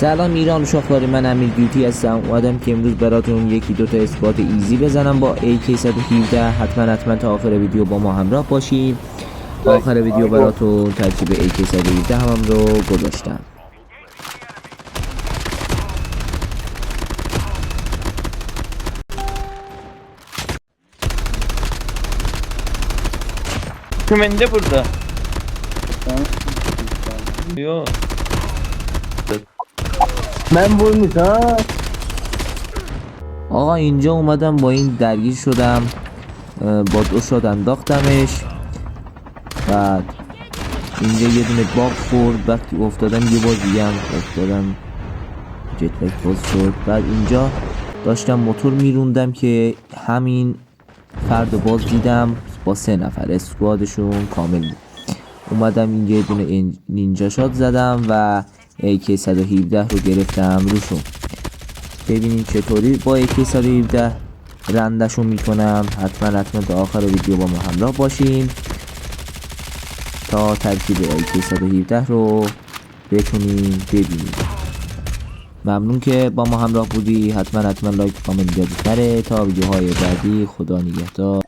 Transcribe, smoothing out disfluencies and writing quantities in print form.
سلام ایران شاخداری، من امیر بیوتی هستم. اومدم که امروز براتون یکی دوتا اثبات ایزی بزنم با AK117. حتما تا آخر ویدیو با ما همراه باشید. آخر ویدیو براتون ترکیب AK117 هم رو گذاشتم. Kümende burada. Yo. من vurmuşam. آقا اینجا اومدم با این درگیر شدم، با دو شد انداختمش. بعد اینجا یه دونه باگ خورد. وقتی افتادم یه بار دیگه هم افتادم، جت پک باز شد. بعد اینجا داشتم موتور میروندم که همین فرد باز دیدم با 3 نفر اسکوادشون کامل بود. اومدم اینجا یه دونه نینجا شات زدم و AK117 رو گرفتم روشون. ببینید چطوری با AK117 رندشون میکنم. حتما تا آخر ویدیو با ما همراه باشین تا ترکیب AK117 رو بتونین ببینید. ممنون که با ما همراه بودی. حتما لایک کامنت یادت نره. تا ویدیوهای بعدی، خدا نگهدار.